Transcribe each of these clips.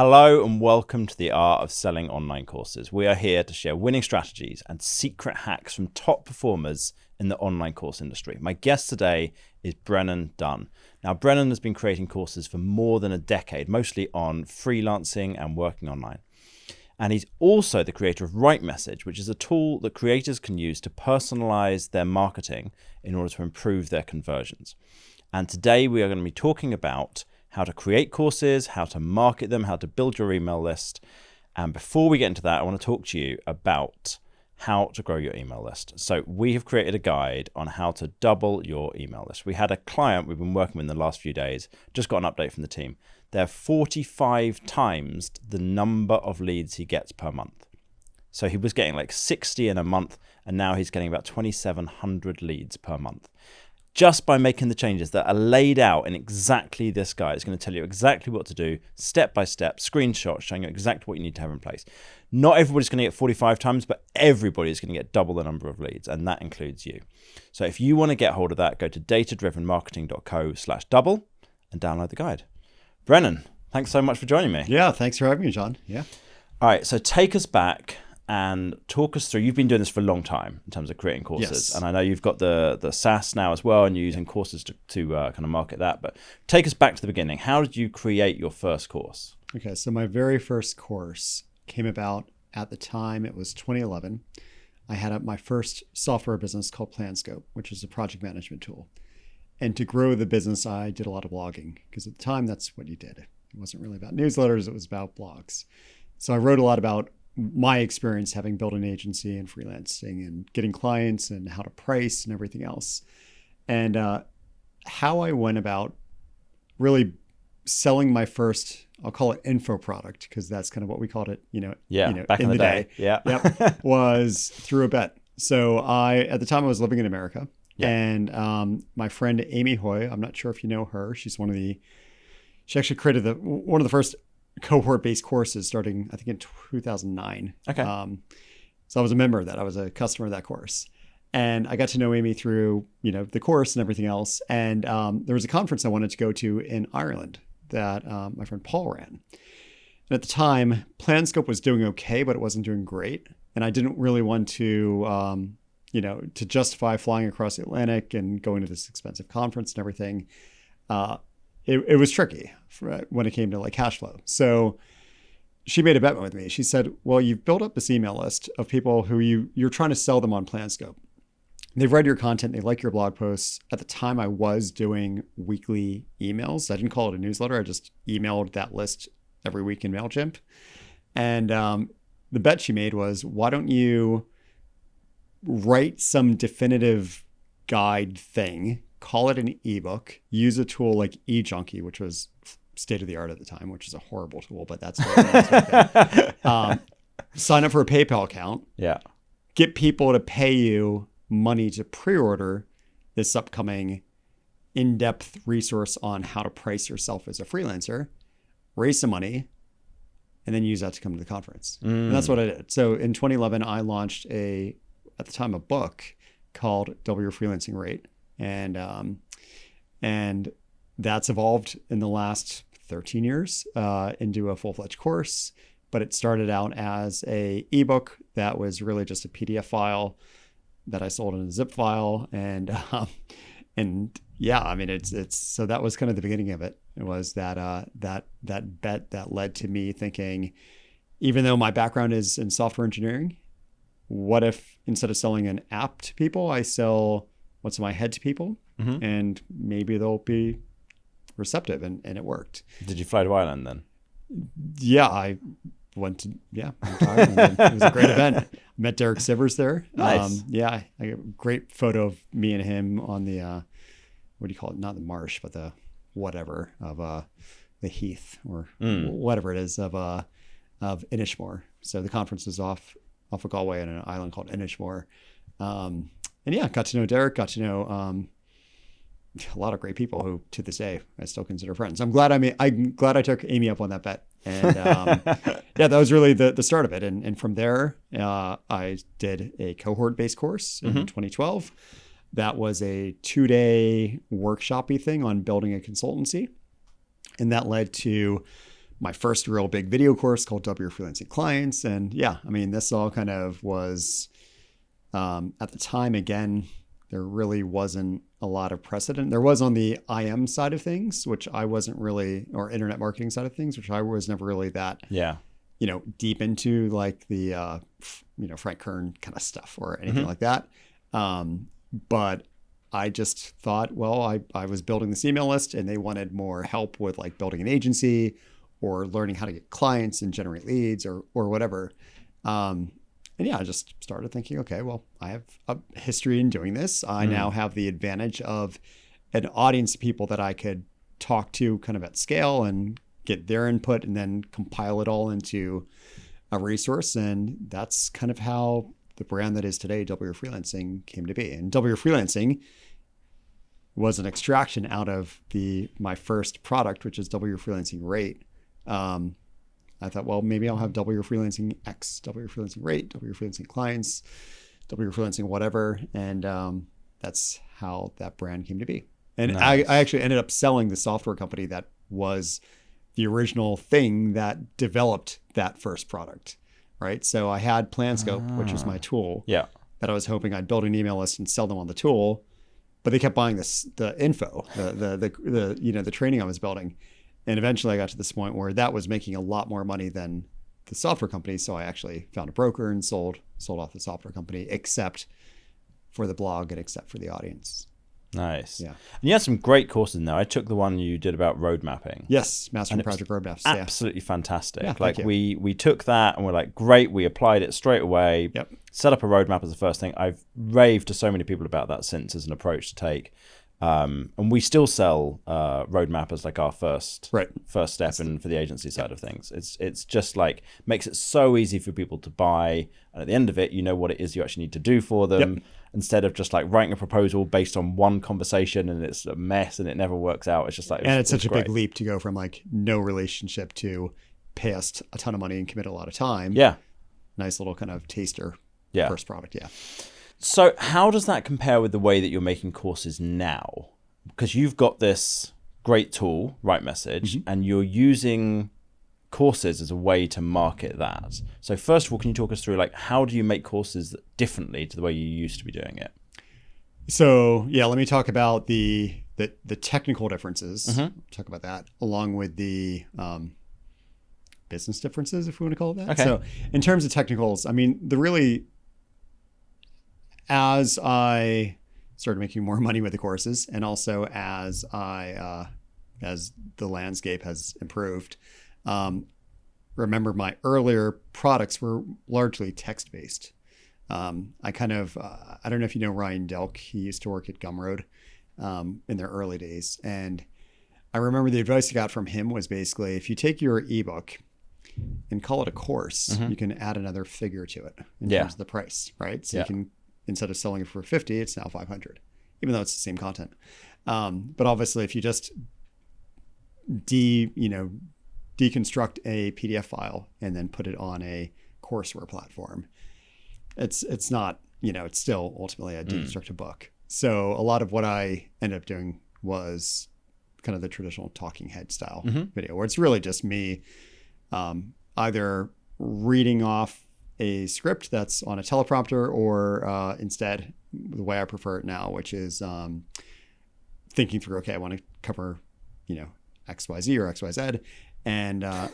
Hello and welcome to the Art of Selling Online Courses. We are here to share winning strategies and secret hacks from top performers in the online course industry. My guest today is Brennan Dunn. Now, Brennan has been creating courses for more than a decade, mostly on freelancing and working online. And he's also the creator of Right Message, which is a tool that creators can use to personalize their marketing in order to improve their conversions. And today we are going to be talking about how to create courses, how to market them, how to build your email list. And before we get into that, I want to talk to you about how to grow your email list. So we have created a guide on how to double your email list. We had a client we've been working with in the last few days, just got an update from the team. They're 45 times the number of leads he gets per month. So he was getting like 60 in a month, and now he's getting about 2,700 leads per month. Just by making the changes that are laid out in exactly this guide. It's going to tell you exactly what to do, step by step, screenshots showing you exactly what you need to have in place. Not everybody's going to get 45 times, but everybody is going to get double the number of leads, and that includes you. So if you want to get hold of that, go to datadrivenmarketing.co/double and download the guide. Brennan, thanks so much for joining me. Yeah, thanks for having me, John. Yeah. All right, so take us back and talk us through. You've been doing this for a long time in terms of creating courses. Yes. And I know you've got the SaaS now as well, and you're using courses to kind of market that. But take us back to the beginning. How did you create your first course? Okay, so my very first course came about at the time, it was 2011. I had my first software business called PlanScope, which is a project management tool. And to grow the business, I did a lot of blogging because at the time, that's what you did. It wasn't really about newsletters, it was about blogs. So I wrote a lot about my experience having built an agency and freelancing and getting clients and how to price and everything else. And how I went about really selling my first, I'll call it info product, because that's kind of what we called it, Back in the day. Yeah. Yep, was through a bet. So at the time I was living in America. Yeah. And my friend Amy Hoy, I'm not sure if you know her. She actually created one of the first cohort-based courses starting, I think, in 2009. Okay. So I was a member of that. I was a customer of that course. And I got to know Amy through, the course and everything else. And there was a conference I wanted to go to in Ireland that my friend Paul ran. And at the time, PlanScope was doing okay, but it wasn't doing great. And I didn't really want to, to justify flying across the Atlantic and going to this expensive conference and everything. It was tricky when it came to like cash flow. So she made a bet with me. She said, well, you've built up this email list of people who you're trying to sell them on PlanScope. They've read your content. They like your blog posts. At the time, I was doing weekly emails. I didn't call it a newsletter. I just emailed that list every week in MailChimp. And the bet she made was, why don't you write some definitive guide thing, call it an ebook, use a tool like eJunkie, which was state of the art at the time, which is a horrible tool, but that's what it was. Sign up for a PayPal account. Yeah. Get people to pay you money to pre-order this upcoming in-depth resource on how to price yourself as a freelancer, raise some money, and then use that to come to the conference. And that's what I did. So in 2011, I launched at the time, a book called Double Your Freelancing Rate. And that's evolved in the last 13 years into a full-fledged course. But it started out as a ebook that was really just a PDF file that I sold in a zip file. And yeah, I mean, it's so that was kind of the beginning of it. It was that bet that led to me thinking, even though my background is in software engineering, what if instead of selling an app to people, I sell what's in my head to people, and maybe they'll be receptive, and it worked. Did you fly to Ireland then? Yeah, I went to Ireland. It was a great event. Met Derek Sivers there. Nice. Yeah, I got a great photo of me and him on the, what do you call it? Not the marsh, but the whatever of the heath or whatever it is of Inishmore. So the conference was off of Galway on an island called Inishmore. And yeah, got to know Derek, got to know a lot of great people who, to this day, I still consider friends. I'm glad I took Amy up on that bet. And yeah, that was really the start of it. And from there, I did a cohort-based course in 2012. That was a 2-day workshop-y thing on building a consultancy. And that led to my first real big video course called W Freelancing Clients. And yeah, I mean, this all kind of was, at the time, again, there really wasn't a lot of precedent. There was on the IM side of things, which I wasn't really, or internet marketing side of things, which I was never really that, deep into, like the, Frank Kern kind of stuff or anything like that. But I just thought, well, I was building this email list and they wanted more help with like building an agency or learning how to get clients and generate leads or whatever. And yeah, I just started thinking, okay, well, I have a history in doing this. I now have the advantage of an audience of people that I could talk to kind of at scale and get their input and then compile it all into a resource. And that's kind of how the brand that is today, W Freelancing, came to be. And W Freelancing was an extraction out of my first product, which is W Freelancing Rate. I thought, well, maybe I'll have W Freelancing X, W Freelancing Rate, W Freelancing Clients, W Freelancing whatever. And that's how that brand came to be. And nice. I actually ended up selling the software company that was the original thing that developed that first product, right? So I had PlanScope, which was my tool that I was hoping I'd build an email list and sell them on the tool. But they kept buying the info, the training I was building. And eventually I got to this point where that was making a lot more money than the software company. So I actually found a broker and sold off the software company, except for the blog and except for the audience. Nice. Yeah. And you had some great courses in there. I took the one you did about road mapping. Yes. Mastering Project Roadmaps. Absolutely fantastic. Yeah, like we took that and we're like, great. We applied it straight away. Yep. Set up a roadmap as the first thing. I've raved to so many people about that since as an approach to take. And we still sell roadmap as like our first step and for the agency side of things. It's just like makes it so easy for people to buy, and at the end of it, you know what it is you actually need to do for them, instead of just like writing a proposal based on one conversation and it's a mess and it never works out. It's just like it's such a big leap to go from like no relationship to pay us a ton of money and commit a lot of time. Yeah, nice little kind of taster first product. Yeah. So how does that compare with the way that you're making courses now? Because you've got this great tool, Right Message, and you're using courses as a way to market that. So first of all, can you talk us through like how do you make courses differently to the way you used to be doing it? So yeah, let me talk about the technical differences. Talk about that along with the business differences, if we want to call it that. Okay. So in terms of technicals, I mean, as I started making more money with the courses, and also as the landscape has improved, remember my earlier products were largely text-based. I don't know if you know Ryan Delk. He used to work at Gumroad in their early days. And I remember the advice I got from him was basically, if you take your ebook and call it a course, you can add another figure to it in terms of the price, right? So you can, instead of selling it for $50, it's now $500, even though it's the same content. But obviously, if you just deconstruct a PDF file and then put it on a courseware platform, it's not, it's still ultimately a deconstructed book. So a lot of what I ended up doing was kind of the traditional talking head style video, where it's really just me either reading off a script that's on a teleprompter, or instead, the way I prefer it now, which is thinking through, okay, I want to cover, XYZ or XYZ. And I'm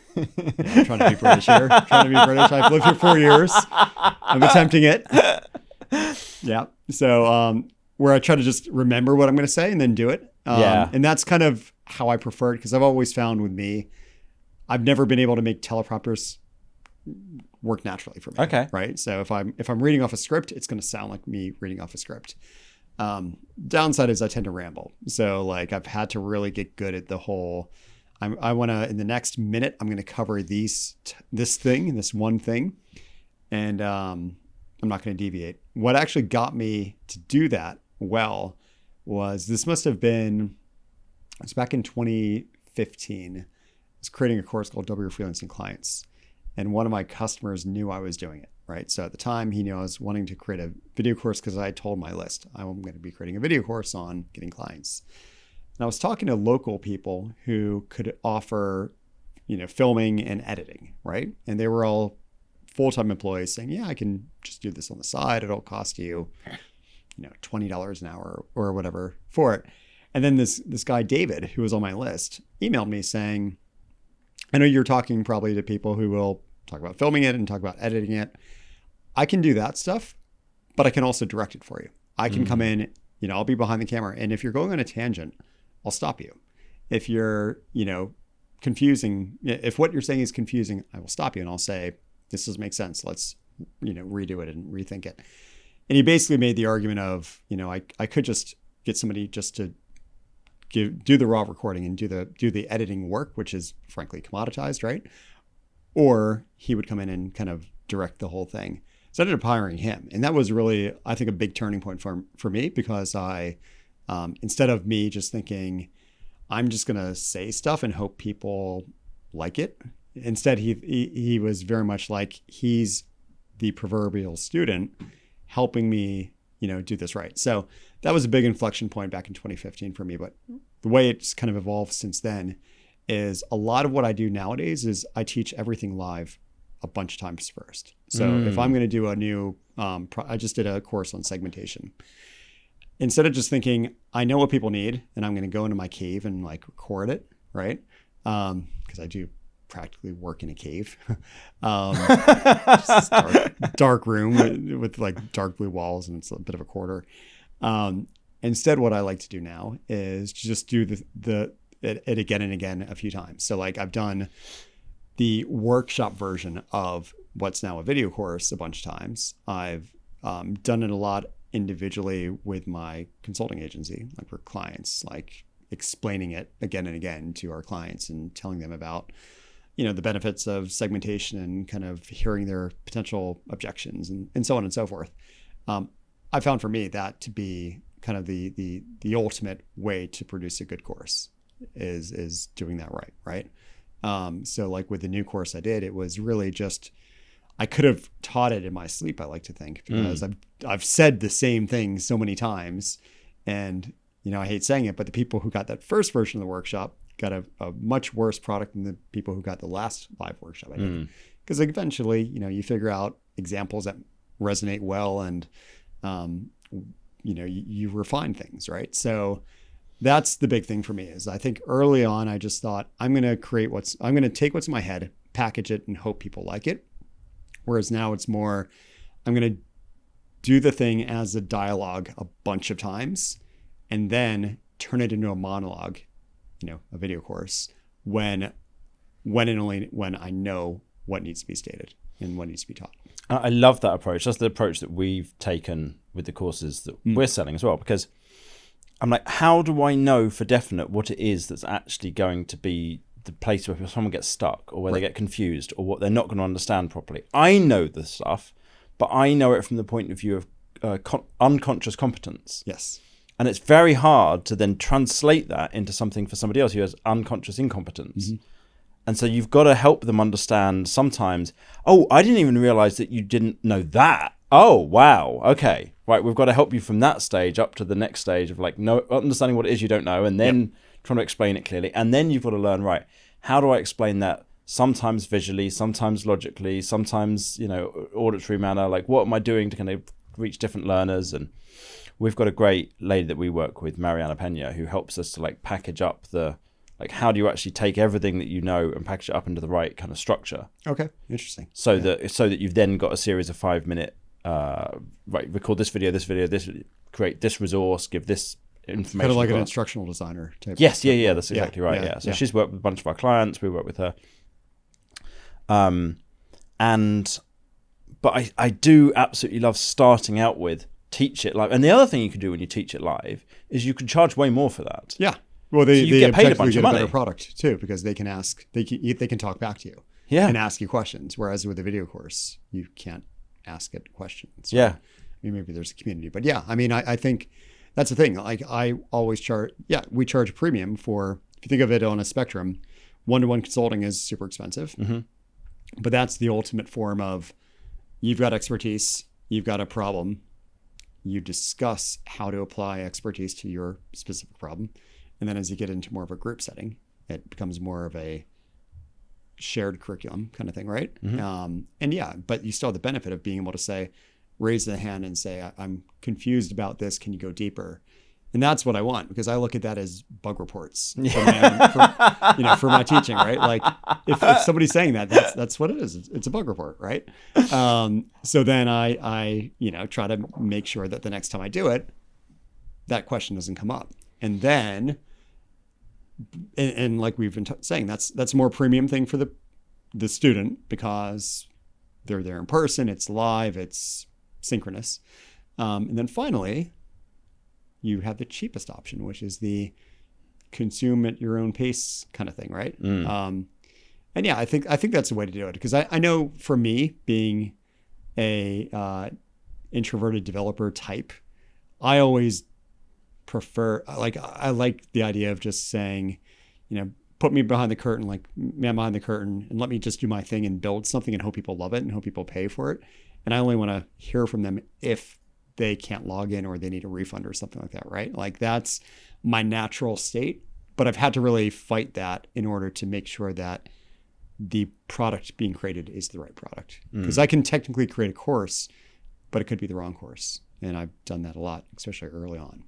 trying to be British here. I've lived here 4 years. I'm attempting it. Yeah. So where I try to just remember what I'm going to say and then do it. And that's kind of how I prefer it, because I've always found with me, I've never been able to make teleprompters work naturally for me. Okay. Right. So if I'm reading off a script, it's going to sound like me reading off a script. Downside is I tend to ramble. So like I've had to really get good at the whole, I want to, in the next minute, I'm going to cover this one thing. And I'm not going to deviate. What actually got me to do that well was, this must have been, it was back in 2015. I was creating a course called W Freelancing Clients. And one of my customers knew I was doing it, right? So at the time, he knew I was wanting to create a video course, because I told my list, I'm going to be creating a video course on getting clients. And I was talking to local people who could offer filming and editing, right? And they were all full-time employees saying, yeah, I can just do this on the side. It'll cost you, $20 an hour or whatever for it. And then this guy, David, who was on my list, emailed me saying, I know you're talking probably to people who will talk about filming it and talk about editing it. I can do that stuff, but I can also direct it for you. I can come in, I'll be behind the camera. And if you're going on a tangent, I'll stop you. If you're, confusing, if what you're saying is confusing, I will stop you and I'll say, this doesn't make sense. Let's, redo it and rethink it. And he basically made the argument of, I could just get somebody just to do the raw recording and do the editing work, which is frankly commoditized, right? Or he would come in and kind of direct the whole thing. So I ended up hiring him. And that was really, I think, a big turning point for me, because I, instead of me just thinking, I'm just going to say stuff and hope people like it. Instead, he was very much like, he's the proverbial student helping me, do this right. So that was a big inflection point back in 2015 for me. But the way it's kind of evolved since then is a lot of what I do nowadays is I teach everything live a bunch of times first. So if I'm going to do a new, I just did a course on segmentation. Instead of just thinking, I know what people need and I'm going to go into my cave and like record it, right? Because I do practically work in a cave. Just dark room with like dark blue walls, and it's a bit of a corridor. Instead, what I like to do now is just do it again and again a few times. So like I've done the workshop version of what's now a video course a bunch of times. I've done it a lot individually with my consulting agency, like for clients, like explaining it again and again to our clients and telling them about, the benefits of segmentation and kind of hearing their potential objections and so on and so forth. I found for me that to be kind of the ultimate way to produce a good course is doing that right? So like with the new course I did, it was really just, I could have taught it in my sleep, I like to think, because I've said the same thing so many times, and I hate saying it, but the people who got that first version of the workshop got a much worse product than the people who got the last live workshop I did. Because eventually, you figure out examples that resonate well, and you refine things, right? So that's the big thing for me. Is I think early on I just thought, I'm going to take what's in my head, package it, and hope people like it. Whereas now it's more, I'm going to do the thing as a dialogue a bunch of times and then turn it into a monologue, a video course, when and only when I know what needs to be stated and what needs to be taught. I love that approach. That's the approach that we've taken with the courses that we're selling as well, because I'm like, how do I know for definite what it is that's actually going to be the place where someone gets stuck, or where they get confused, or what they're not going to understand properly? I know the stuff, but I know it from the point of view of unconscious competence. Yes. And it's very hard to then translate that into something for somebody else who has unconscious incompetence. And so you've got to help them understand sometimes, oh, I didn't even realize that you didn't know that. Oh, wow. Okay. Right. We've got to help you from that stage up to the next stage of like understanding what it is you don't know, and then trying to explain it clearly. And then you've got to learn, right, how do I explain that? Sometimes visually, sometimes logically, sometimes, auditory manner. Like, what am I doing to kind of reach different learners? And we've got a great lady that we work with, Mariana Pena, who helps us to like package up how do you actually take everything that you know and package it up into the right kind of structure. Okay, interesting. So that you've then got a series of 5-minute, record this video, create this resource, give this information. Kind of like an instructional designer type. Yes, yeah, that's exactly right. Yeah. So she's worked with a bunch of our clients. We work with her. But I do absolutely love starting out with teach it live. And the other thing you can do when you teach it live is you can charge way more for that. Yeah. Well, they get paid a bunch of money. Better product too, because they can ask, they can talk back to you and ask you questions. Whereas with a video course, you can't ask it questions. Yeah. I mean, maybe there's a community, but yeah, I mean, I think that's the thing. Like I always charge, we charge a premium for, if you think of it on a spectrum, one-to-one consulting is super expensive, but that's the ultimate form of, you've got expertise, you've got a problem, you discuss how to apply expertise to your specific problem. And then as you get into more of a group setting, it becomes more of a shared curriculum kind of thing, right? And yeah, but you still have the benefit of being able to say, raise the hand and say, I'm confused about this. Can you go deeper? And that's what I want, because I look at that as bug reports for my teaching, right? Like if somebody's saying that, that's what it is. It's a bug report, right? So then I try to make sure that the next time I do it, that question doesn't come up. And then, and like we've been saying, that's a more premium thing for the student, because they're there in person, it's live, it's synchronous. And then finally, you have the cheapest option, which is the consume at your own pace kind of thing, right? And yeah, I think that's the way to do it, because I know for me, being a introverted developer type, I always prefer, I like the idea of just saying, put me behind the curtain, like man behind the curtain, and let me just do my thing and build something and hope people love it and hope people pay for it. And I only want to hear from them if they can't log in or they need a refund or something like that, right? Like that's my natural state, but I've had to really fight that in order to make sure that the product being created is the right product. Because I can technically create a course, but it could be the wrong course. And I've done that a lot, especially early on.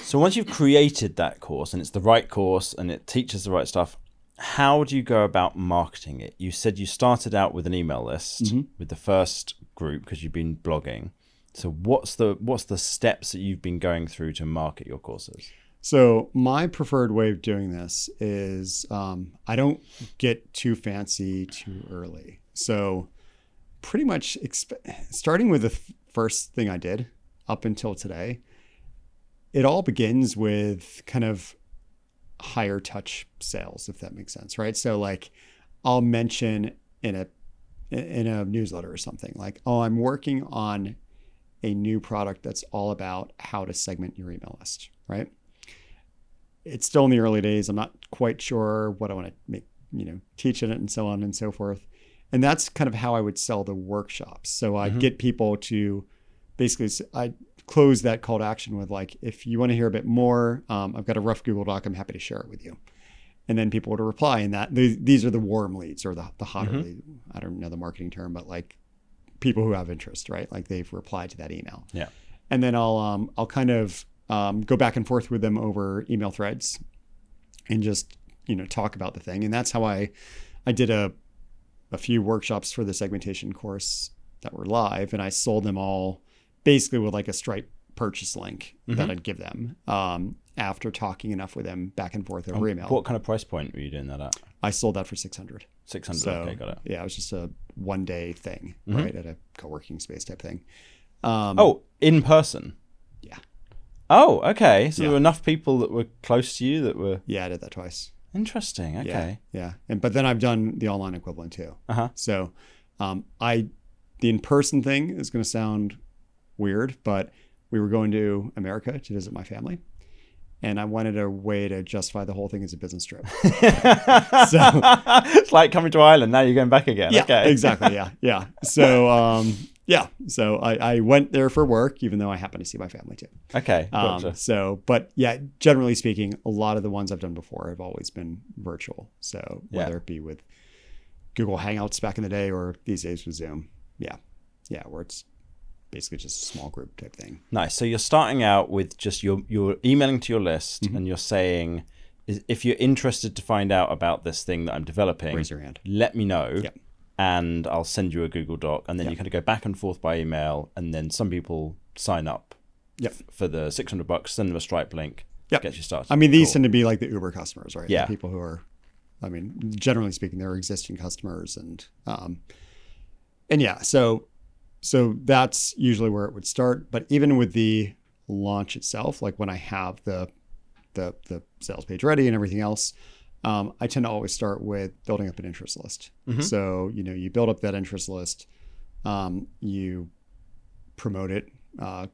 So once you've created that course and it's the right course and it teaches the right stuff, how do you go about marketing it? You said you started out with an email list with the first group because you've been blogging. So what's the steps that you've been going through to market your courses? So my preferred way of doing this is I don't get too fancy too early. So pretty much starting with the first thing I did up until today, it all begins with kind of higher touch sales, if that makes sense, right? So like I'll mention in a newsletter or something like, oh, I'm working on a new product that's all about how to segment your email list, right? It's still in the early days. I'm not quite sure what I want to make, teach in it and so on and so forth. And that's kind of how I would sell the workshops. So I get people to basically, I close that call to action with like, if you want to hear a bit more, I've got a rough Google Doc. I'm happy to share it with you. And then people would reply, and that these are the warm leads or the hotter lead. I don't know the marketing term, but like people who have interest, right? Like they've replied to that email. Yeah. And then I'll kind of go back and forth with them over email threads and just, talk about the thing. And that's how I did a few workshops for the segmentation course that were live, and I sold them all basically with like a Stripe purchase link that I'd give them after talking enough with them back and forth over email. What kind of price point were you doing that at? I sold that for $600. $600, okay, got it. Yeah, it was just a one-day thing, right, at a co-working space type thing. In person? Yeah. Oh, okay. So there were enough people that were close to you that were... Yeah, I did that twice. Interesting, okay. Yeah. But then I've done the online equivalent too. So the in-person thing is going to sound weird, but we were going to America to visit my family, and I wanted a way to justify the whole thing as a business trip. So it's like coming to Ireland. Now you're going back again. Yeah, okay. Exactly. Yeah. So so I went there for work, even though I happened to see my family too. Okay. Gotcha. But yeah, generally speaking, a lot of the ones I've done before have always been virtual. So whether it be with Google Hangouts back in the day or these days with Zoom. Yeah, where it's basically just a small group type thing. Nice. So you're starting out with just you're emailing to your list and you're saying, if you're interested to find out about this thing that I'm developing, raise your hand. Let me know. Yep. And I'll send you a Google Doc, and then you kind of go back and forth by email, and then some people sign up for the $600, send them a Stripe link, gets you started. I mean, these tend to be like the Uber customers, right? Yeah. The people who are, generally speaking, they're existing customers, and yeah, so that's usually where it would start. But even with the launch itself, like when I have the sales page ready and everything else, I tend to always start with building up an interest list. So, you build up that interest list, you promote it. I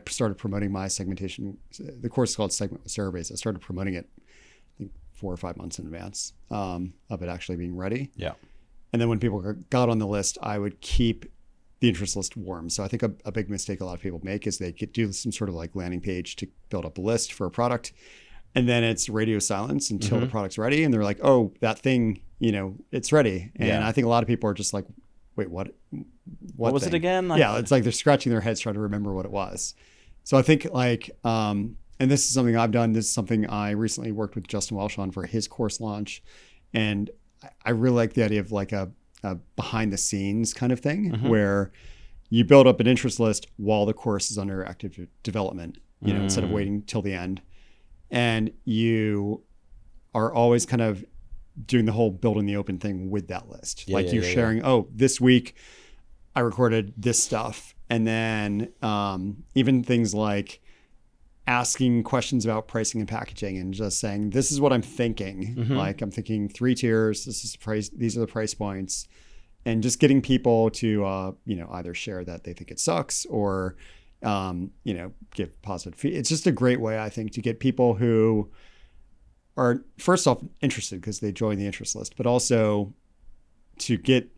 started promoting my segmentation. The course is called Segment with Surveys. I started promoting it, I think 4 or 5 months in advance of it actually being ready. Yeah. And then when people got on the list, I would keep the interest list warm. So I think a big mistake a lot of people make is they do some sort of like landing page to build up a list for a product. and then it's radio silence until the product's ready. And they're like, oh, that thing, it's ready. And I think a lot of people are just like, wait, what was thing? It again? It's like they're scratching their heads trying to remember what it was. So I think and this is something I've done. This is something I recently worked with Justin Welsh on for his course launch. And I really like the idea of like a behind the scenes kind of thing where you build up an interest list while the course is under active development, instead of waiting till the end. And you are always kind of doing the whole building the open thing with that list. You're sharing, oh, this week I recorded this stuff. And then even things like asking questions about pricing and packaging and just saying, this is what I'm thinking. Like I'm thinking 3 tiers, this is the price, these are the price points. And just getting people to, either share that they think it sucks or, give positive feedback. It's just a great way, I think, to get people who are first off interested because they join the interest list, but also to get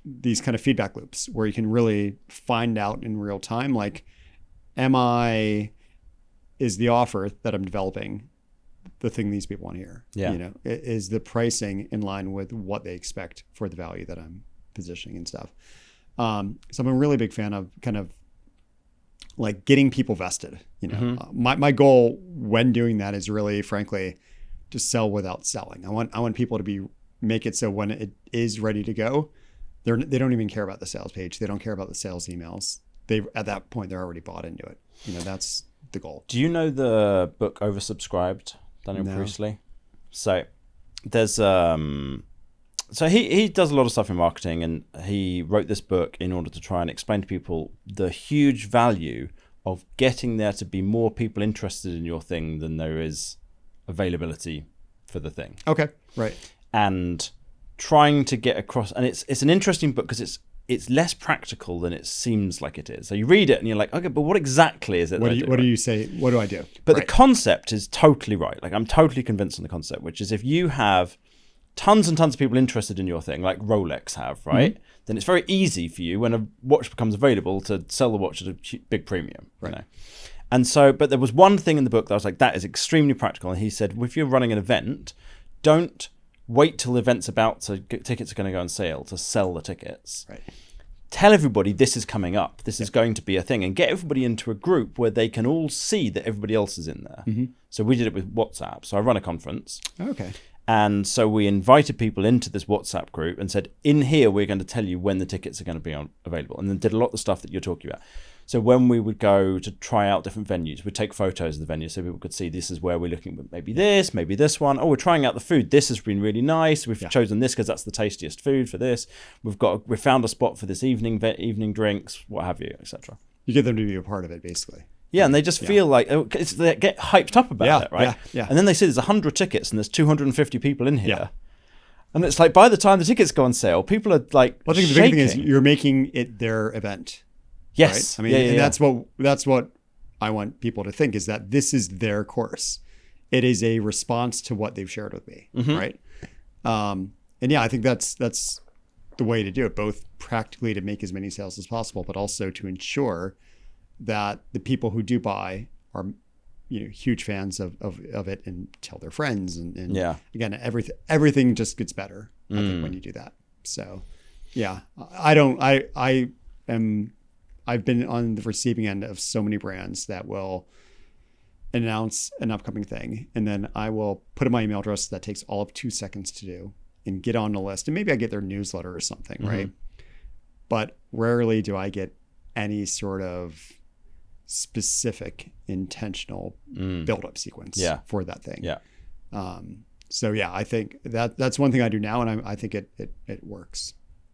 these kind of feedback loops where you can really find out in real time, like, is the offer that I'm developing the thing these people want to hear? Yeah. Is the pricing in line with what they expect for the value that I'm positioning and stuff? So I'm a really big fan of kind of like getting people vested. My goal when doing that is really, frankly, to sell without selling. I want people to make it so when it is ready to go, they don't even care about the sales page. They don't care about the sales emails. At that point, they're already bought into it. That's the goal. Do you know the book Oversubscribed, Daniel Priestley? So there's so he does a lot of stuff in marketing, and he wrote this book in order to try and explain to people the huge value of getting there to be more people interested in your thing than there is availability for the thing. Okay, right. And trying to get across, and it's an interesting book because it's less practical than it seems like it is. So you read it and you're like, okay, but what exactly is it? What do you say? What do I do? But the concept is totally right. Like I'm totally convinced on the concept, which is if you have tons and tons of people interested in your thing, like Rolex have, right? Then it's very easy for you when a watch becomes available to sell the watch at a big premium, right? And so, but there was one thing in the book that I was like, that is extremely practical. And he said, well, if you're running an event, don't wait till the event's about to tickets are going to go on sale to sell the tickets. Right. Tell everybody this is coming up. This is going to be a thing, and get everybody into a group where they can all see that everybody else is in there. So we did it with WhatsApp. So I run a conference. Okay. And so we invited people into this WhatsApp group and said, in here, we're going to tell you when the tickets are going to be available. And then did a lot of the stuff that you're talking about. So when we would go to try out different venues, we'd take photos of the venue so people could see this is where we're looking at maybe this one. Oh, we're trying out the food. This has been really nice. We've chosen this because that's the tastiest food for this. We found a spot for this evening drinks, what have you, etc. You get them to be a part of it, basically. Yeah, and they just feel like they get hyped up about it, right? Yeah. And then they see there's 100 tickets and there's 250 people in here. Yeah. And it's like by the time the tickets go on sale, people are like, I think the big thing is you're making it their event. Yes. Right? I mean, and that's what I want people to think is that this is their course. It is a response to what they've shared with me, right? And I think that's the way to do it, both practically to make as many sales as possible, but also to ensure that the people who do buy are, huge fans of it and tell their friends. And again, everything just gets better, I think, when you do that. So, I've been on the receiving end of so many brands that will announce an upcoming thing, and then I will put in my email address that takes all of 2 seconds to do and get on the list. And maybe I get their newsletter or something, right? But rarely do I get any sort of specific intentional build-up sequence for that thing. I think that's one thing I do now, and I think it works.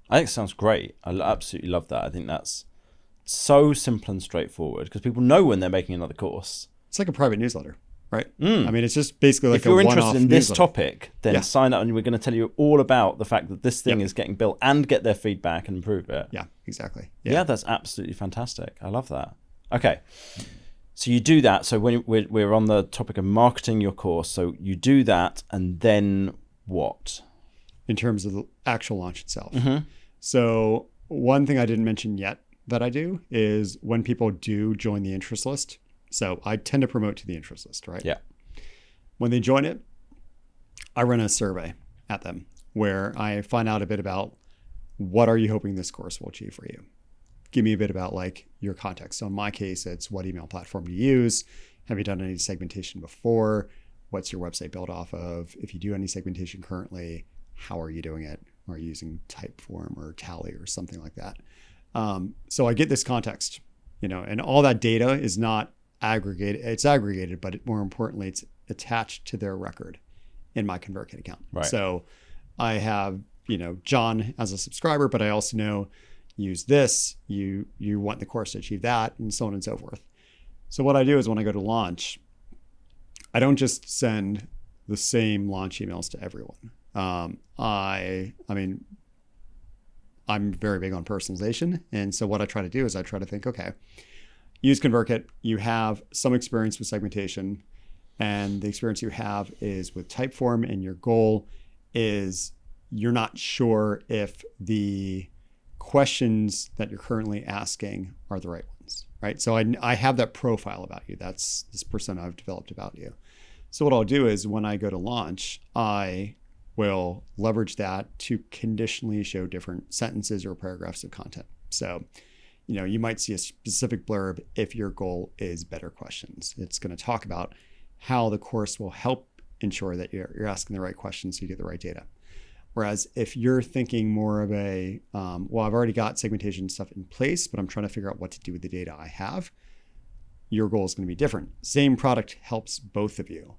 I think it sounds great. I absolutely love that. I think that's so simple and straightforward because people know when they're making another course. It's like a private newsletter, right? I mean, it's just basically like if you're interested in this newsletter. topic, then sign up, and we're going to tell you all about the fact that this thing is getting built and get their feedback and improve it. Yeah, exactly. Yeah, that's absolutely fantastic. I love that. Okay. So you do that. So when we're on the topic of marketing your course, so you do that, and then what? In terms of the actual launch itself. So one thing I didn't mention yet that I do is when people do join the interest list. So I tend to promote to the interest list, right? Yeah. When they join it, I run a survey at them where I find out a bit about what are you hoping this course will achieve for you. Give me a bit about like your context. So in my case, it's what email platform do you use? Have you done any segmentation before? What's your website built off of? If you do any segmentation currently, how are you doing it? Are you using Typeform or Tally or something like that? So I get this context, and all that data is not aggregated. It's aggregated, but more importantly, it's attached to their record in my ConvertKit account. Right. So I have, John as a subscriber, but I also know use this, you want the course to achieve that, and so on and so forth. So what I do is when I go to launch, I don't just send the same launch emails to everyone. I mean, I'm very big on personalization. And so what I try to do is I try to think, okay, use ConvertKit. You have some experience with segmentation, and the experience you have is with Typeform, and your goal is you're not sure if the questions that you're currently asking are the right ones, right? So I have that profile about you. That's this persona I've developed about you. So what I'll do is when I go to launch, I will leverage that to conditionally show different sentences or paragraphs of content. So, you might see a specific blurb if your goal is better questions. It's going to talk about how the course will help ensure that you're asking the right questions so you get the right data. Whereas if you're thinking more of a, well, I've already got segmentation stuff in place, but I'm trying to figure out what to do with the data I have, your goal is going to be different. Same product helps both of you,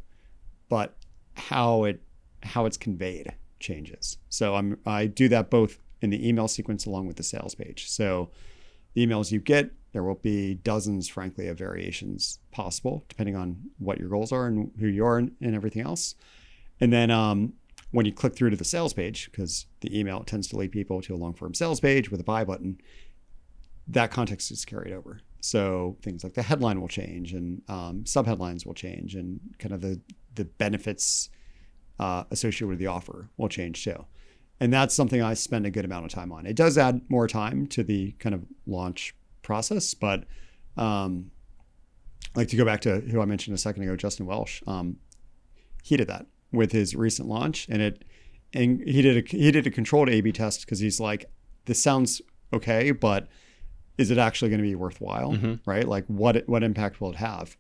but how it's conveyed changes. So I do that both in the email sequence along with the sales page. So the emails you get, there will be dozens, frankly, of variations possible, depending on what your goals are and who you are and everything else. And then when you click through to the sales page, because the email tends to lead people to a long form sales page with a buy button, that context is carried over. So things like the headline will change, and subheadlines will change, and kind of the benefits associated with the offer will change too. And that's something I spend a good amount of time on. It does add more time to the kind of launch process, but like to go back to who I mentioned a second ago, Justin Welsh, he did that with his recent launch, and he did a controlled A/B test because he's like, this sounds okay, but is it actually going to be worthwhile? Mm-hmm. Right? Like what impact will it have?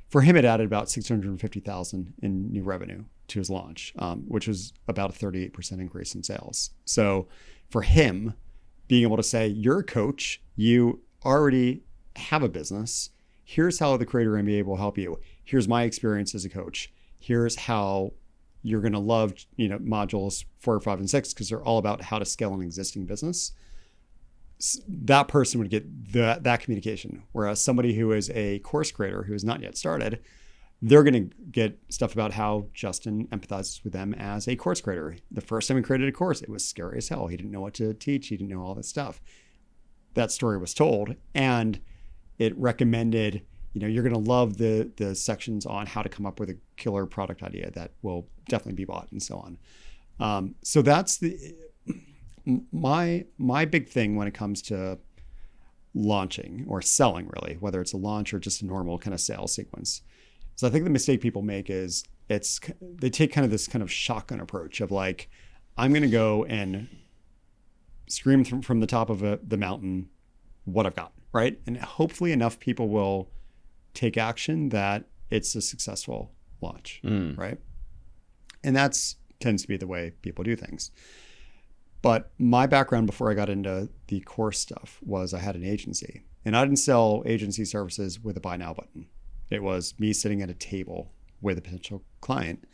For him, it added about $650,000 in new revenue to his launch, which was about a 38% increase in sales. So for him, being able to say, you're a coach, you already have a business. Here's how the Creator MBA will help you. Here's my experience as a coach. Here's how you're going to love, modules 4, 5, and 6, because they're all about how to scale an existing business. That person would get that communication. Whereas somebody who is a course creator who has not yet started, they're going to get stuff about how Justin empathizes with them as a course creator. The first time he created a course, it was scary as hell. He didn't know what to teach. He didn't know all this stuff. That story was told, and it recommended, you're going to love the sections on how to come up with a killer product idea that will definitely be bought and so on. So that's my big thing when it comes to launching or selling, really, whether it's a launch or just a normal kind of sales sequence. So I think the mistake people make is they take kind of this kind of shotgun approach of like, I'm going to go and scream from the top of the mountain what I've got, right? And hopefully enough people will take action that it's a successful launch, right? And that's tends to be the way people do things. But my background before I got into the course stuff was I had an agency, and I didn't sell agency services with a buy now button. It was me sitting at a table with a potential client,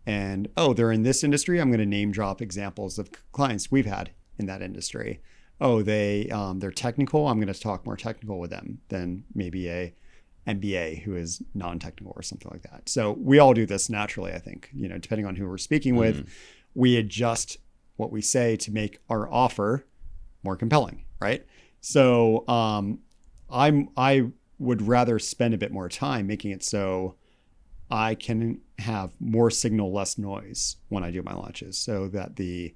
and they're in this industry. I'm going to name drop examples of clients we've had in that industry. They're technical. I'm going to talk more technical with them than maybe a MBA who is non-technical or something like that. So we all do this naturally, I think, depending on who we're speaking with, we adjust what we say to make our offer more compelling, right? So I would rather spend a bit more time making it so I can have more signal, less noise when I do my launches, so that the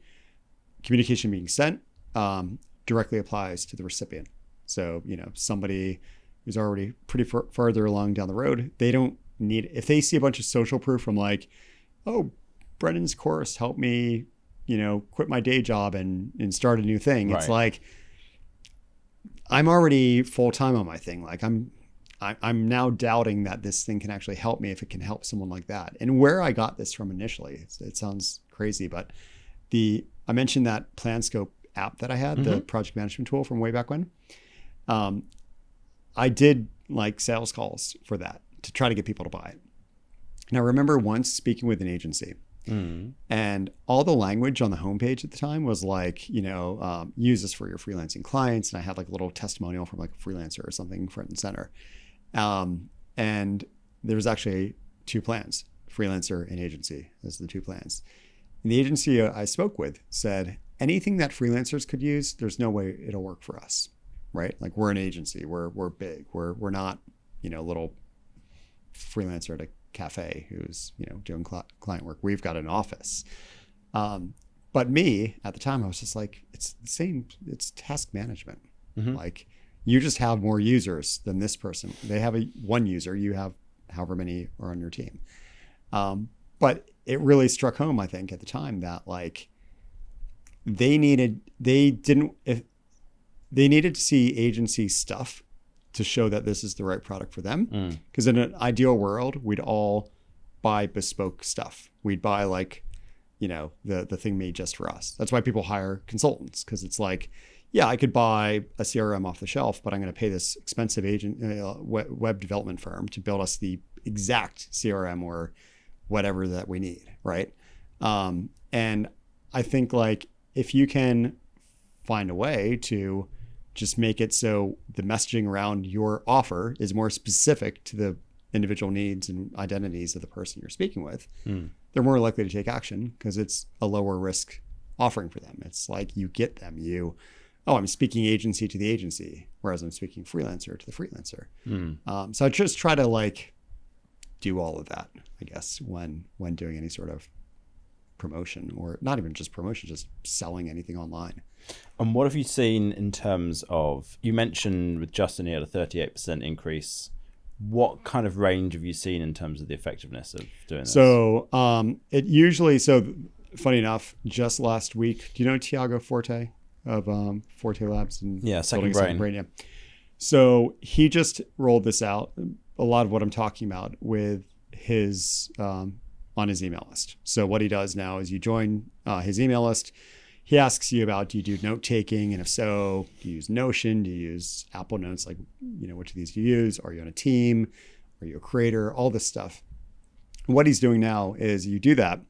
communication being sent directly applies to the recipient. So, somebody who's already pretty farther along down the road, they don't need, if they see a bunch of social proof from like, oh, Brennan's course helped me, quit my day job and start a new thing. It's like, I'm already full-time on my thing. Like I'm now doubting that this thing can actually help me if it can help someone like that. And where I got this from initially, it sounds crazy, but I mentioned that PlanScope app that I had, the project management tool from way back when. I did like sales calls for that to try to get people to buy it. And I remember once speaking with an agency and all the language on the homepage at the time was like, use this for your freelancing clients. And I had like a little testimonial from like a freelancer or something front and center. And there was actually 2 plans, freelancer and agency. Those are the 2 plans. And the agency I spoke with said, anything that freelancers could use, there's no way it'll work for us, right? Like we're an agency, we're big, we're not, a little freelancer at a cafe who's, doing client work. We've got an office. But me at the time, I was just like, it's the same, it's task management. Like you just have more users than this person. They have one user, you have however many are on your team. But it really struck home, I think, at the time that like they needed to see agency stuff to show that this is the right product for them. Because in an ideal world, we'd all buy bespoke stuff. We'd buy like, the thing made just for us. That's why people hire consultants, because it's like, yeah, I could buy a CRM off the shelf, but I'm going to pay this expensive web development firm to build us the exact CRM or whatever that we need, right? And I think like if you can find a way to just make it so the messaging around your offer is more specific to the individual needs and identities of the person you're speaking with, they're more likely to take action because it's a lower risk offering for them. It's like you get them, I'm speaking agency to the agency, whereas I'm speaking freelancer to the freelancer. So I just try to like do all of that, I guess, when doing any sort of promotion, or not even just promotion, just selling anything online. And what have you seen in terms of, you mentioned with Justin, he had a 38% increase. What kind of range have you seen in terms of the effectiveness of doing this? So funny enough, just last week, do you know Tiago Forte of Forte Labs? And Second Brain. Yeah. So he just rolled this out, a lot of what I'm talking about with his, on his email list. So what he does now is you join his email list. He asks you about, do you do note taking? And if so, do you use Notion? Do you use Apple Notes? Like, which of these do you use? Are you on a team? Are you a creator? All this stuff. What he's doing now is you do that.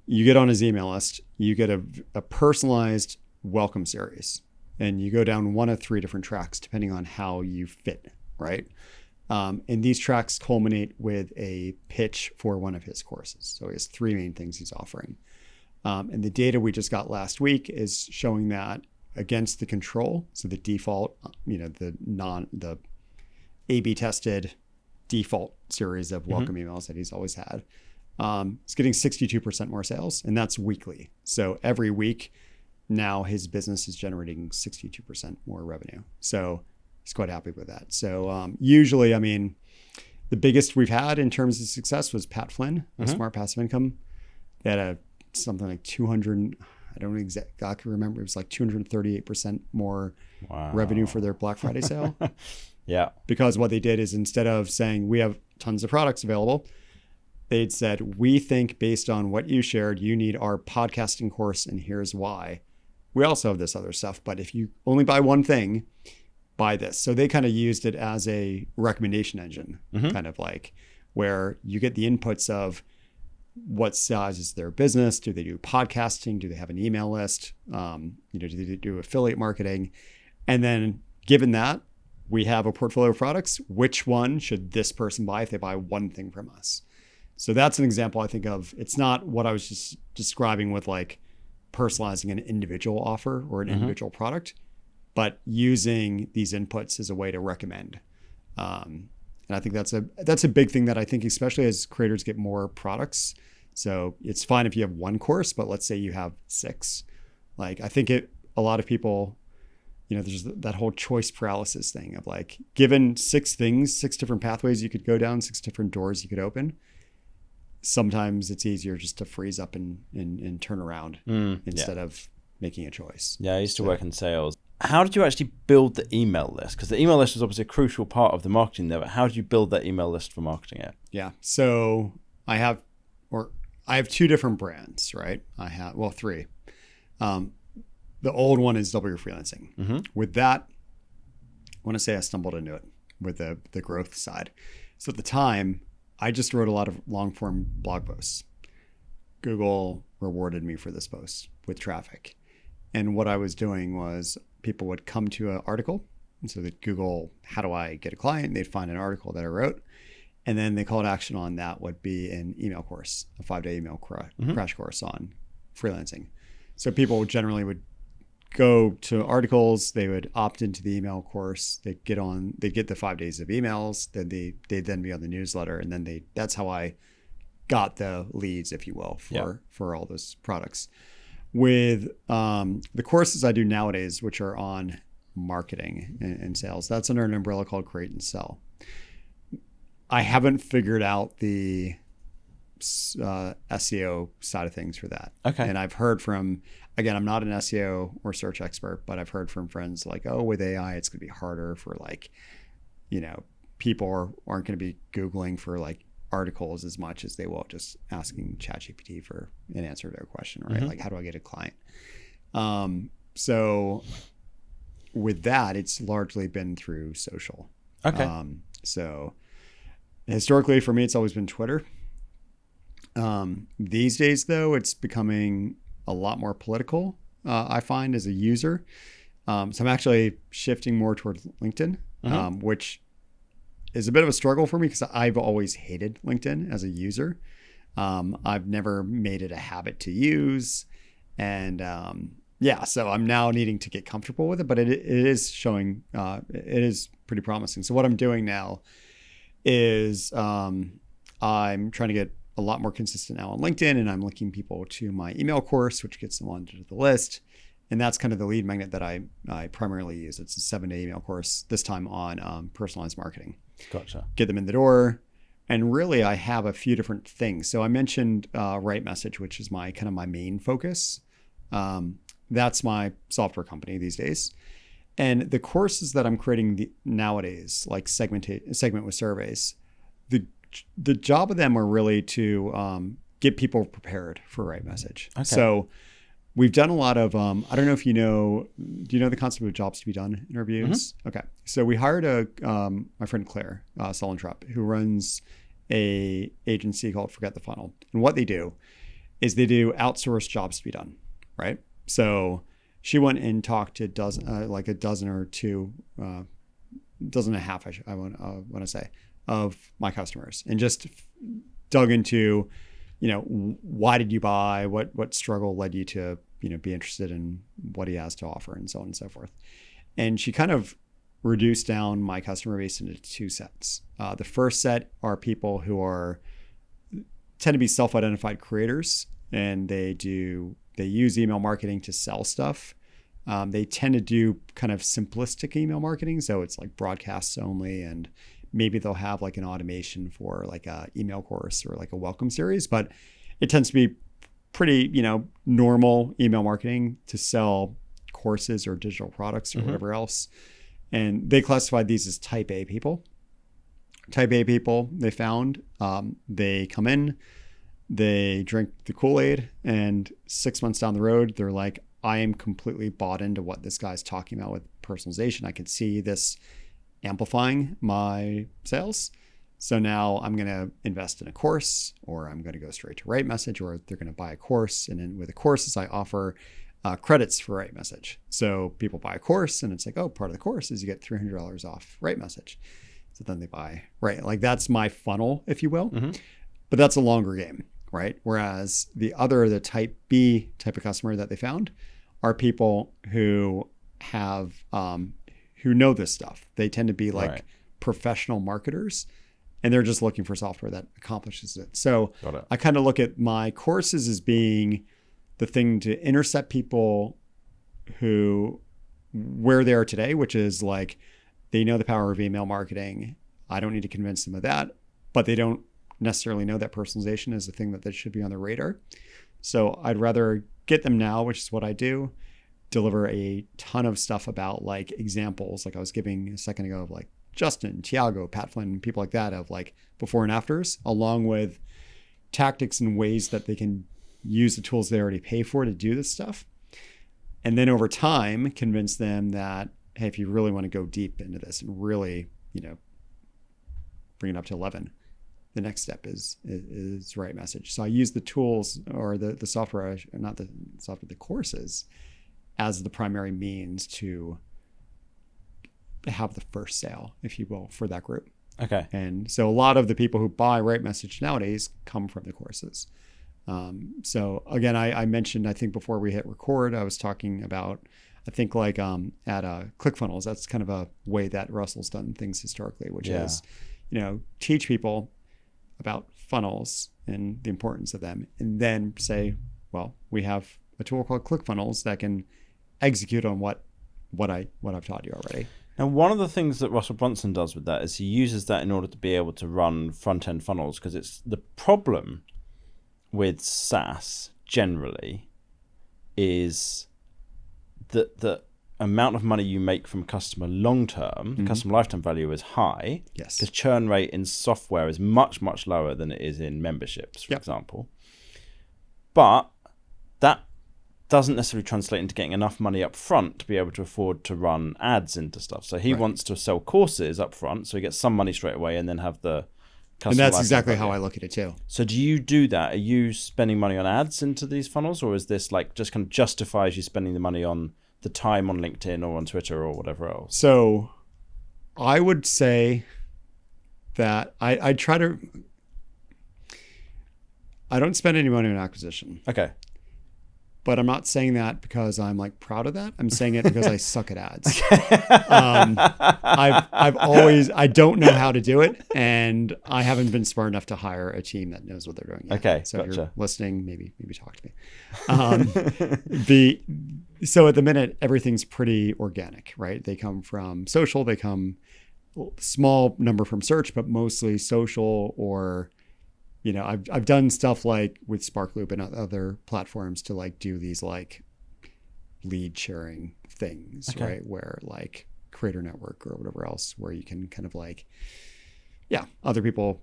You get on his email list. You get a personalized welcome series. And you go down one of 3 different tracks, depending on how you fit, right? And these tracks culminate with a pitch for one of his courses. So he has 3 main things he's offering. And the data we just got last week is showing that against the control, so the default, the A/B tested default series of welcome emails that he's always had, it's getting 62% more sales, and that's weekly. So every week now his business is generating 62% more revenue. So he's quite happy with that. So usually, the biggest we've had in terms of success was Pat Flynn, Smart Passive Income. They had something like 200, I don't exactly remember. It was like 238% more revenue for their Black Friday sale. Yeah. Because what they did is, instead of saying we have tons of products available, they'd said, we think based on what you shared, you need our podcasting course, and here's why. We also have this other stuff, but if you only buy one thing, buy this. So they kind of used it as a recommendation engine, kind of like where you get the inputs of what size is their business. Do they do podcasting? Do they have an email list? Do they do affiliate marketing? And then given that, we have a portfolio of products. Which one should this person buy if they buy one thing from us? So that's an example I think of. It's not what I was just describing with like personalizing an individual offer or an individual product, but using these inputs as a way to recommend. And I think that's a big thing that I think, especially as creators get more products. So it's fine if you have one course, but let's say you have 6. Like I think a lot of people there's that whole choice paralysis thing of like, given 6 things, 6 different pathways you could go down, 6 different doors you could open. Sometimes it's easier just to freeze up and turn around instead of making a choice. Yeah, I used to work in sales. How did you actually build the email list? Because the email list is obviously a crucial part of the marketing there, but how did you build that email list for marketing it? Yeah. So I have 2 different brands, right? I have, 3. The old one is W Freelancing. Mm-hmm. With that, I want to say I stumbled into it with the growth side. So at the time, I just wrote a lot of long form blog posts. Google rewarded me for this post with traffic. And what I was doing was people would come to an article. And so they'd Google, how do I get a client? And they'd find an article that I wrote. And then the call to action on that would be an email course, a 5-day email crash course on freelancing. So people generally would go to articles, they would opt into the email course, they'd get the 5 days of emails, then they'd then be on the newsletter. And then that's how I got the leads, if you will, for all those products. With the courses I do nowadays, which are on marketing and sales, that's under an umbrella called Create and Sell. I haven't figured out the SEO side of things for that. Okay. And I've heard from, again, I'm not an SEO or search expert, but I've heard from friends like, oh, with AI, it's going to be harder for like, people aren't going to be Googling for like articles as much as they will just asking ChatGPT for an answer to their question, right? Mm-hmm. Like, how do I get a client? So with that, it's largely been through social. Okay. So historically for me, it's always been Twitter. These days though, it's becoming a lot more political, I find as a user. So I'm actually shifting more towards LinkedIn, which is a bit of a struggle for me because I've always hated LinkedIn as a user. I've never made it a habit to use. And so I'm now needing to get comfortable with it, but it is showing, it is pretty promising. So what I'm doing now is I'm trying to get a lot more consistent now on LinkedIn, and I'm linking people to my email course, which gets them onto the list. And that's kind of the lead magnet that I primarily use. It's a 7-day email course, this time on personalized marketing. Gotcha. Get them in the door. And really, I have a few different things. So I mentioned Right Message, which is my main focus. That's my software company these days. And the courses that I'm creating nowadays, like segment with surveys, the job of them are really to get people prepared for Right Message. Okay. So we've done a lot of, I don't know if do you know the concept of jobs to be done interviews? Mm-hmm. Okay. So we hired my friend Claire Solentrup, who runs a agency called Forget the Funnel. And what they do is they do outsourced jobs to be done, right? So she went and talked to a dozen or two, dozen and a half, I want to say, of my customers, and just dug into, why did you buy? What struggle led you to, be interested in what he has to offer, and so on and so forth. And she kind of reduced down my customer base into 2 sets. The first set are people who tend to be self-identified creators, and they use email marketing to sell stuff. They tend to do kind of simplistic email marketing. So it's like broadcasts only, and maybe they'll have like an automation for like a email course or like a welcome series, but it tends to be pretty, normal email marketing to sell courses or digital products or whatever else. And they classified these as type A people. Type A people, they found, they come in, they drink the Kool-Aid, and 6 months down the road, they're like, I am completely bought into what this guy's talking about with personalization. I can see this amplifying my sales. So now I'm going to invest in a course, or I'm going to go straight to Right Message, or they're going to buy a course. And then with the courses, I offer credits for Right Message. So people buy a course, and it's like, oh, part of the course is you get $300 off Right Message. So then they buy, right? Like that's my funnel, if you will. Mm-hmm. But that's a longer game, right? Whereas the type B type of customer that they found are people who have, who know this stuff. They tend to be like professional marketers, and they're just looking for software that accomplishes it. So I kind of look at my courses as being the thing to intercept people who where they are today, which is like they know the power of email marketing. I don't need to convince them of that, but they don't necessarily know that personalization is the thing that should be on their radar. So I'd rather get them now, which is what I do, deliver a ton of stuff about like examples, like I was giving a second ago of like Justin, Tiago, Pat Flynn, people like that, of like before and afters, along with tactics and ways that they can use the tools they already pay for to do this stuff. And then over time, convince them that, hey, if you really want to go deep into this and really, bring it up to 11, the next step is the right message. So I use the tools or the software, not the software, the courses as the primary means to have the first sale, if you will, for that group. Okay. And so a lot of the people who buy Right Message nowadays come from the courses. So again, I mentioned, I think before we hit record, I was talking about, I think like at ClickFunnels, that's kind of a way that Russell's done things historically, which is, teach people about funnels and the importance of them, and then say, well, we have a tool called ClickFunnels that can execute on what I've taught you already. And one of the things that Russell Brunson does with that is he uses that in order to be able to run front-end funnels, because it's the problem with SaaS generally is that the amount of money you make from a customer long-term, the customer lifetime value is high. Yes. Because churn rate in software is much, much lower than it is in memberships, for example. But that doesn't necessarily translate into getting enough money up front to be able to afford to run ads into stuff. So he wants to sell courses up front, so he gets some money straight away and then have the customer. And that's exactly how I look at it too. So do you do that? Are you spending money on ads into these funnels, or is this like just kind of justifies you spending the money on the time on LinkedIn or on Twitter or whatever else? So I would say that I don't spend any money on acquisition. Okay. But I'm not saying that because I'm like proud of that. I'm saying it because I suck at ads. I don't know how to do it, and I haven't been smart enough to hire a team that knows what they're doing yet. Okay, so gotcha. If you're listening, maybe talk to me. So at the minute, everything's pretty organic, right? They come from social, they come small number from search, but mostly social, or I've done stuff like with Sparkloop and other platforms to like do these like lead sharing things, right? Where like Creator Network or whatever else, where you can kind of like, other people,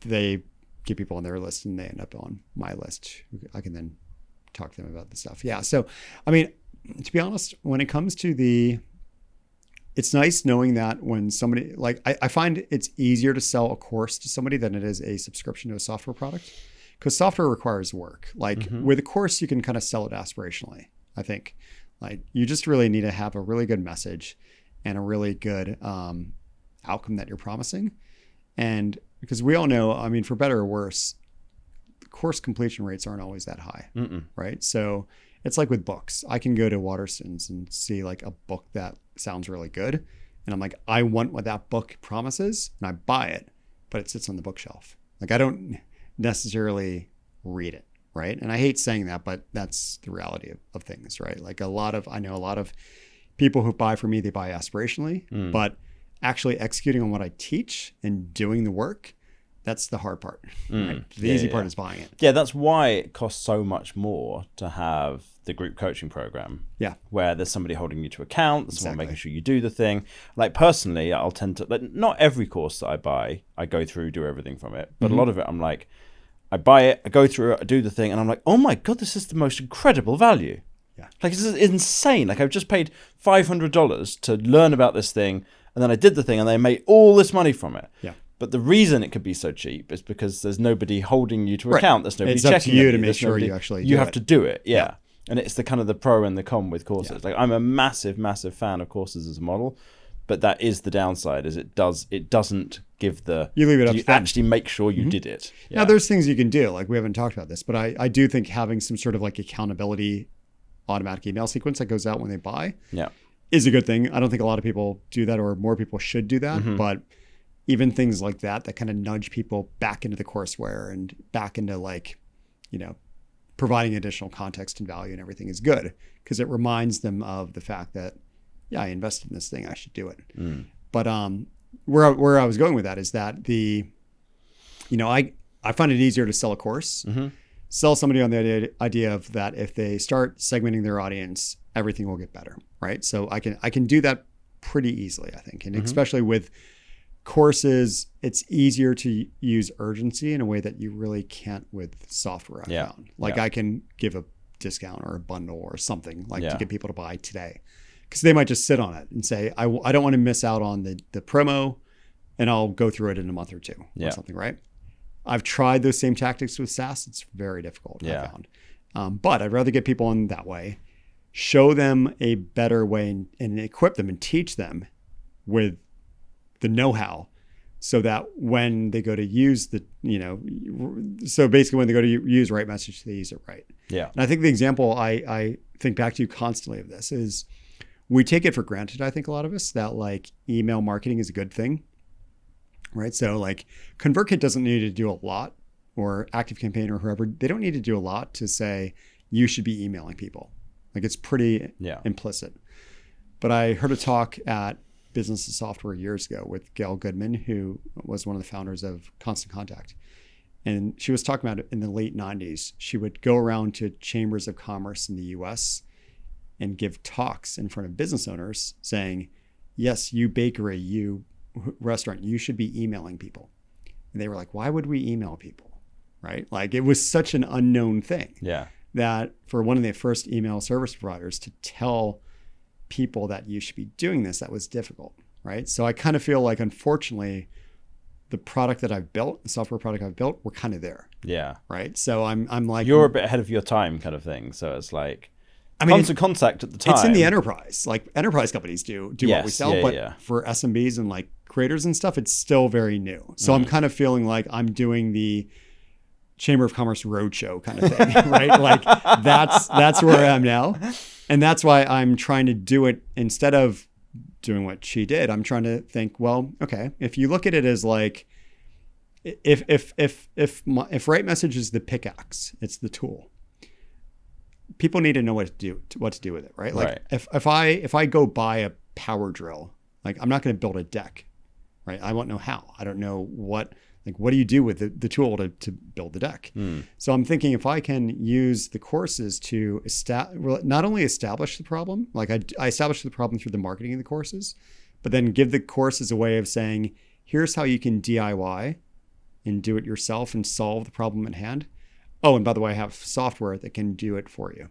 they get people on their list and they end up on my list. I can then talk to them about the stuff. Yeah. So, I mean, to be honest, when it comes to it's nice knowing that when somebody, like, I find it's easier to sell a course to somebody than it is a subscription to a software product, because software requires work. Like with a course, you can kind of sell it aspirationally. I think like you just really need to have a really good message and a really good outcome that you're promising. And because we all know, I mean, for better or worse, course completion rates aren't always that high, right? So it's like with books. I can go to Waterston's and see like a book that sounds really good, and I'm like, I want what that book promises, and I buy it, but it sits on the bookshelf. Like I don't necessarily read it, right? And I hate saying that, but that's the reality of things, right? Like I know a lot of people who buy from me, they buy aspirationally, but actually executing on what I teach and doing the work, that's the hard part. Right? The easy part is buying it. Yeah, that's why it costs so much more to have the group coaching program. Yeah. Where there's somebody holding you to account, there's someone making sure you do the thing. Like personally, I'll tend to, like, not every course that I buy, I go through, do everything from it. But a lot of it, I'm like, I buy it, I go through it, I do the thing, and I'm like, oh my God, this is the most incredible value. Yeah. Like, this is insane. Like, I've just paid $500 to learn about this thing, and then I did the thing, and they made all this money from it. Yeah. But the reason it could be so cheap is because there's nobody holding you to account. There's nobody checking. It's up to you to make there's sure nobody, you actually you have it. to do it. Yeah. And it's the kind of the pro and the con with courses. Like I'm a massive, massive fan of courses as a model, but that is the downside. Is it doesn't give the you leave it up to them. Actually make sure you did it. Now there's things you can do. Like we haven't talked about this, but I do think having some sort of like accountability automatic email sequence that goes out when they buy is a good thing. I don't think a lot of people do that, or more people should do that, but even things like that kind of nudge people back into the courseware and back into like, providing additional context and value and everything is good, because it reminds them of the fact that yeah, I invested in this thing, I should do it. But where I was going with that is that I find it easier to sell a course, sell somebody on the idea of that if they start segmenting their audience, everything will get better, right? So I can do that pretty easily, I think. And especially with courses, it's easier to use urgency in a way that you really can't with software, I found. I can give a discount or a bundle or something to get people to buy today. Because they might just sit on it and say, I don't want to miss out on the promo, and I'll go through it in a month or two or something, right? I've tried those same tactics with SaaS. It's very difficult, I found. But I'd rather get people in that way, show them a better way and equip them and teach them with the know-how so that when they go to use so basically when they go to use right message, they use it right. Yeah. And I think the example I think back to constantly of this is we take it for granted, I think a lot of us, that email marketing is a good thing. Right. So ConvertKit doesn't need to do a lot, or ActiveCampaign or whoever. They don't need to do a lot to say you should be emailing people. It's pretty implicit. But I heard a talk at Business of Software years ago with Gail Goodman, who was one of the founders of Constant Contact. And she was talking about it in the late 90s. She would go around to chambers of commerce in the US and give talks in front of business owners saying, yes, you bakery, you restaurant, you should be emailing people. And they were like, why would we email people? Right? It was such an unknown thing that for one of the first email service providers to tell people that you should be doing this, that was difficult. Right? So I kind of feel unfortunately, the product that I've built, the software product I've built, we're kind of there. Yeah. Right? So I'm you're a bit ahead of your time kind of thing. So it's Constant Contact at the time. It's in the enterprise. Enterprise companies do what we sell, but for SMBs and creators and stuff, it's still very new. So I'm kind of feeling like I'm doing the Chamber of Commerce roadshow kind of thing, right? That's where I am now. And that's why I'm trying to do it instead of doing what she did. I'm trying to think, well, okay, if you look at it as if right message is the pickaxe, it's the tool. People need to know what to do with it, right? If I go buy a power drill, I'm not going to build a deck, right? I won't know how. I don't know what do you do with the tool to build the deck? So I'm thinking if I can use the courses to not only establish the problem, I established the problem through the marketing of the courses, but then give the courses a way of saying, here's how you can DIY and do it yourself and solve the problem at hand. Oh, and by the way, I have software that can do it for you.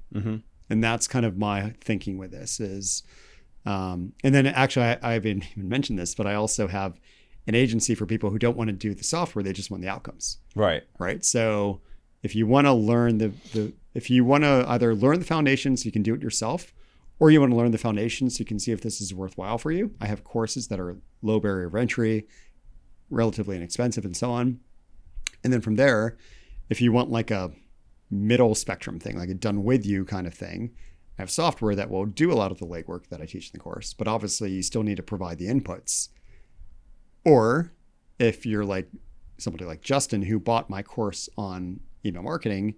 And that's kind of my thinking with this is, and then actually I haven't even mentioned this, but I also have an agency for people who don't want to do the software. They just want the outcomes. Right. So if you want to learn if you want to either learn the foundations, you can do it yourself, or you want to learn the foundations so you can see if this is worthwhile for you. I have courses that are low barrier of entry, relatively inexpensive, and so on. And then from there, if you want a middle spectrum thing, a done with you kind of thing, I have software that will do a lot of the legwork that I teach in the course, but obviously you still need to provide the inputs. Or if you're somebody like Justin, who bought my course on email marketing,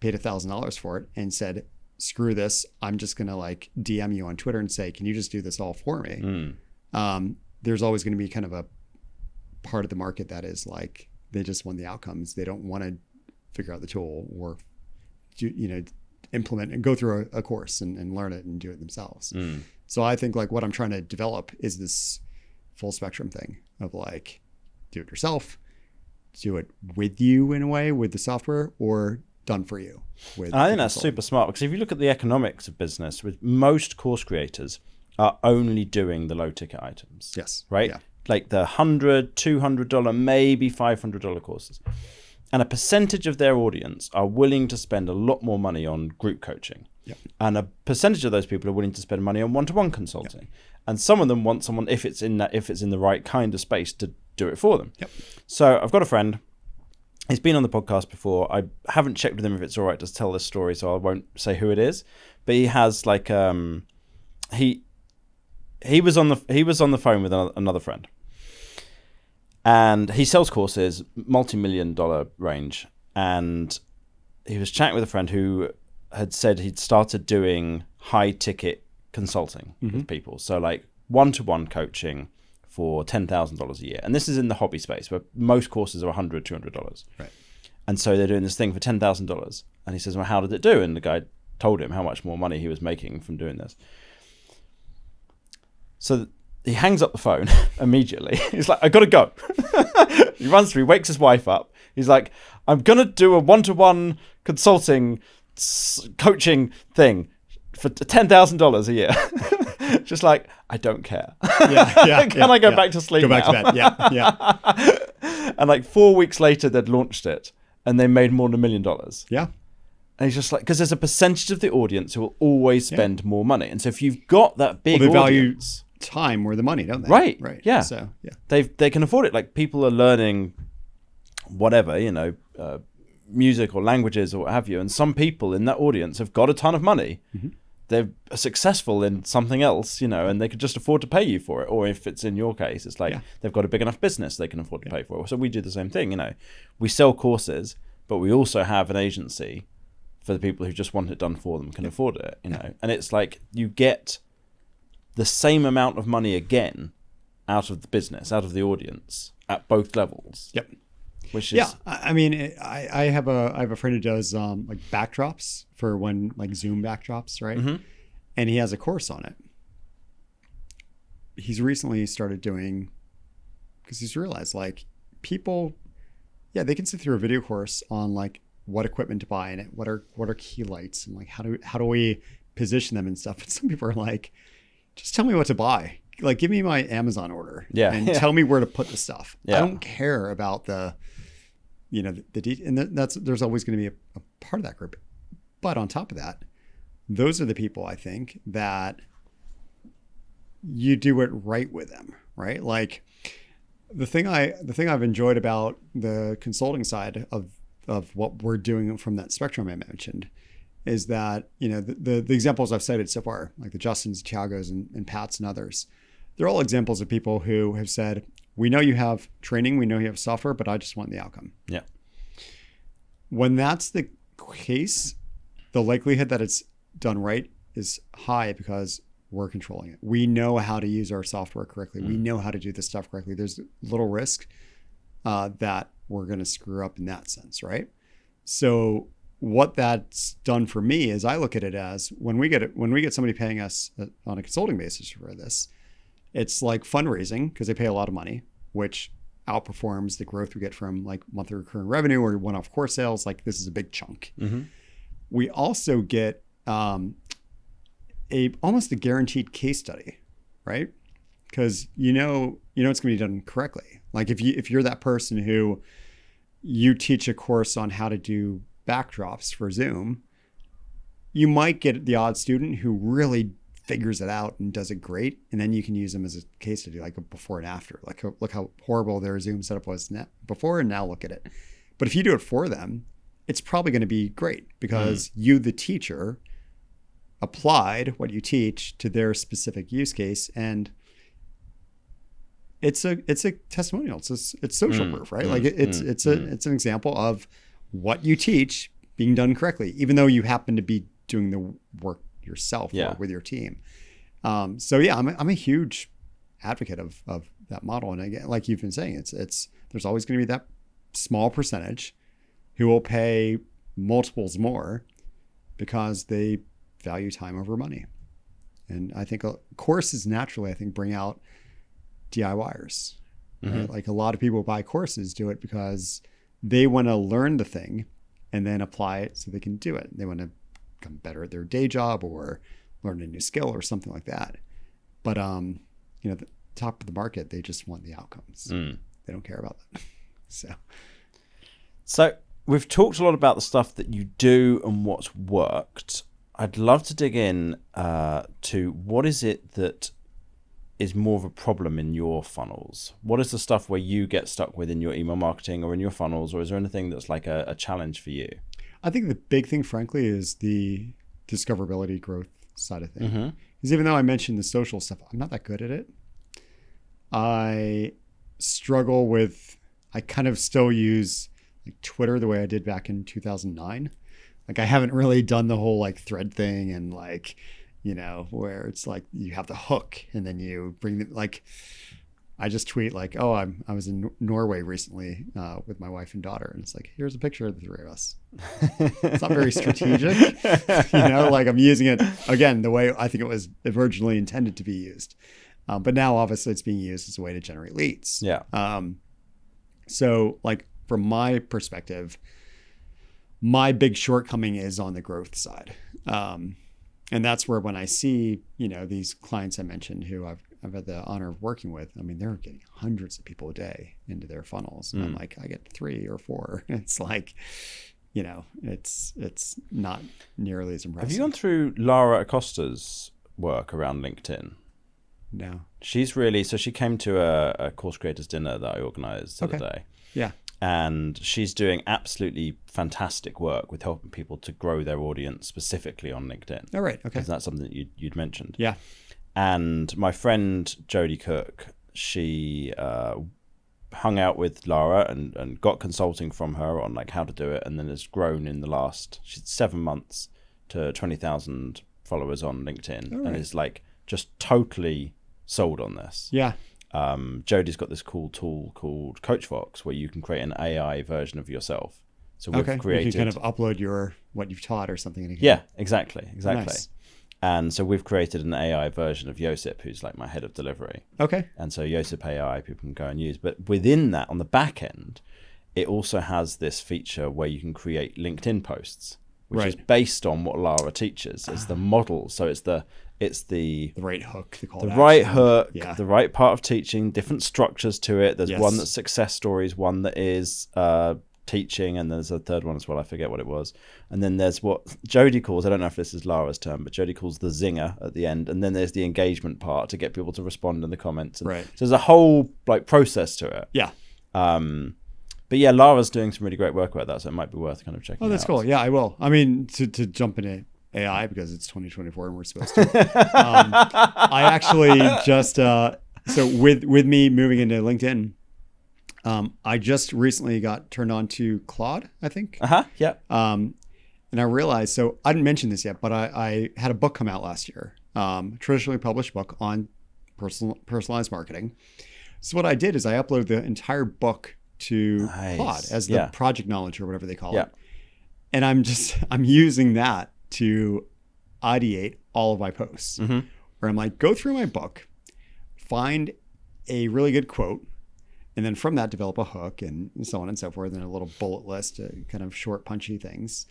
paid $1,000 for it and said, screw this, I'm just going to DM you on Twitter and say, can you just do this all for me? There's always going to be kind of a part of the market that is they just want the outcomes. They don't want to figure out the tool or implement and go through a course and learn it and do it themselves. So I think what I'm trying to develop is this full spectrum thing of do it yourself, do it with you in a way with the software, or done for you. I think that's super smart, because if you look at the economics of business, with most course creators are only doing the low ticket items. Yes. Right? Yeah. The $100, $200, maybe $500 courses. And a percentage of their audience are willing to spend a lot more money on group coaching. Yep. And a percentage of those people are willing to spend money on one-to-one consulting. Yep. And some of them want someone, if it's in the right kind of space, to do it for them. Yep. So I've got a friend. He's been on the podcast before. I haven't checked with him if it's all right to tell this story, so I won't say who it is. But he has he was on the phone with another friend. And he sells courses, multi-million-dollar range. And he was chatting with a friend who had said he'd started doing high-ticket consulting with people. So like one-to-one coaching for $10,000 a year. And this is in the hobby space where most courses are $100, $200. Right. And so they're doing this thing for $10,000. And he says, well, how did it do? And the guy told him how much more money he was making from doing this. So he hangs up the phone immediately. He's like, I got to go. He runs through, wakes his wife up. He's like, I'm going to do a one-to-one consulting coaching thing for $10,000 a year. Just like, I don't care. Can I go back to sleep Go back now? to bed. Yeah. And like 4 weeks later, they'd launched it and they made more than $1 million. Yeah. And he's just like, because there's a percentage of the audience who will always spend more money. And so if you've got that big they audience, value time more than money, don't they? Right. Yeah. So yeah. They can afford it. Like people are learning whatever, music or languages or what have you. And some people in that audience have got a ton of money. Mm-hmm. They're successful in something else, and they could just afford to pay you for it. Or if it's in your case, it's like they've got a big enough business they can afford to pay for it. So we do the same thing, We sell courses, but we also have an agency for the people who just want it done for them, can afford it, And it's like you get the same amount of money again out of the business, out of the audience at both levels. Yep. Which is I mean, I have a friend who does like backdrops for when like Zoom backdrops, right? Mm-hmm. And he has a course on it. He's recently started doing, because he's realized like people, they can sit through a video course on like what equipment to buy in it, what are key lights, and like how do we position them and stuff. And some people are like, just tell me what to buy. Like, give me my Amazon order and tell me where to put the stuff. I don't care about the and there's always going to be a part of that group. But on top of that, those are the people I think that you do it right with them, right? Like the thing I've enjoyed about the consulting side of what we're doing from that spectrum I mentioned is that, the examples I've cited so far, like the Justins, Tiagos, and Pats and others, they're all examples of people who have said, we know you have training, we know you have software, but I just want the outcome. Yeah. When that's the case, the likelihood that it's done right is high because we're controlling it. We know how to use our software correctly. We know how to do this stuff correctly. There's little risk that we're going to screw up in that sense, right? So what that's done for me is I look at it as when we get somebody paying us on a consulting basis for this, it's like fundraising because they pay a lot of money, which outperforms the growth we get from like monthly recurring revenue or one-off course sales. Like this is a big chunk. Mm-hmm. We also get almost a guaranteed case study, right? Because it's going to be done correctly. Like if you're that person who you teach a course on how to do backdrops for Zoom, you might get the odd student who really figures it out and does it great, and then you can use them as a case study, like a before and after. Like look how horrible their Zoom setup was before, and now look at it. But if you do it for them, it's probably going to be great because you, the teacher, applied what you teach to their specific use case, and it's a testimonial. It's social proof, right? Like it's an example of what you teach being done correctly, even though you happen to be doing the work yourself or with your team. I'm a huge advocate of that model. And again, like you've been saying, it's there's always going to be that small percentage who will pay multiples more because they value time over money. And I think courses naturally, bring out DIYers. Mm-hmm. Right? Like a lot of people who buy courses do it because they want to learn the thing and then apply it so they can do it. They want to become better at their day job or learn a new skill or something like that. But the top of the market, they just want the outcomes. They don't care about that. So we've talked a lot about the stuff that you do and what's worked. I'd love to dig in to what is it that is more of a problem in your funnels? What is the stuff where you get stuck with in your email marketing or in your funnels, or is there anything that's like a challenge for you? I think the big thing, frankly, is the discoverability growth side of things. Because even though I mentioned the social stuff, I'm not that good at it. I struggle with, I kind of still use like Twitter the way I did back in 2009. Like I haven't really done the whole like thread thing and like, where it's like you have the hook and then you bring the, like, I just tweet like, oh, I was in Norway recently with my wife and daughter. And it's like, here's a picture of the three of us. It's not very strategic, like I'm using it, again, the way I think it was originally intended to be used. But now obviously it's being used as a way to generate leads. Yeah. So like from my perspective, my big shortcoming is on the growth side. And that's where when I see, these clients I mentioned who I've had the honor of working with, I mean, they're getting hundreds of people a day into their funnels. And I'm like, I get 3 or 4. It's like, it's not nearly as impressive. Have you gone through Lara Acosta's work around LinkedIn? No. She's really, so she came to a course creators dinner that I organized the other day. Yeah. And she's doing absolutely fantastic work with helping people to grow their audience specifically on LinkedIn. All right. Okay. Because that's something that you'd mentioned. Yeah. And my friend Jodie Cook, she hung out with Lara and got consulting from her on like how to do it, and then has grown in the last 7 months to 20,000 followers on LinkedIn, and is like just totally sold on this. Yeah. Jodie's got this cool tool called CoachFox where you can create an AI version of yourself. So we've created, you can kind of upload what you've taught or something. Yeah, exactly. Nice. And so we've created an AI version of Josip, who's like my head of delivery. Okay. And so Josip AI people can go and use. But within that, on the back end, it also has this feature where you can create LinkedIn posts, which is based on what Lara teaches. It's the model. So it's the right hook, the right part of teaching, different structures to it. There's one that's success stories, one that is teaching, and there's a third one as well. I forget what it was. And then there's what Jodie calls, I don't know if this is Lara's term, but Jodie calls the zinger at the end. And then there's the engagement part to get people to respond in the comments. And so there's a whole like process to it. Yeah. But yeah, Lara's doing some really great work about that, so it might be worth kind of checking out. Oh, that's cool. Yeah, I will. I mean, to jump into AI because it's 2024 and we're supposed to. I actually just so with me moving into LinkedIn, I just recently got turned on to Claude, I think. Yeah. And I realized, so I didn't mention this yet, but I had a book come out last year, traditionally published book on personalized marketing. So what I did is I uploaded the entire book to Claude as the project knowledge or whatever they call it. And I'm using that to ideate all of my posts, where I'm like, go through my book, find a really good quote, and then from that develop a hook and so on and so forth, and a little bullet list, kind of short, punchy things.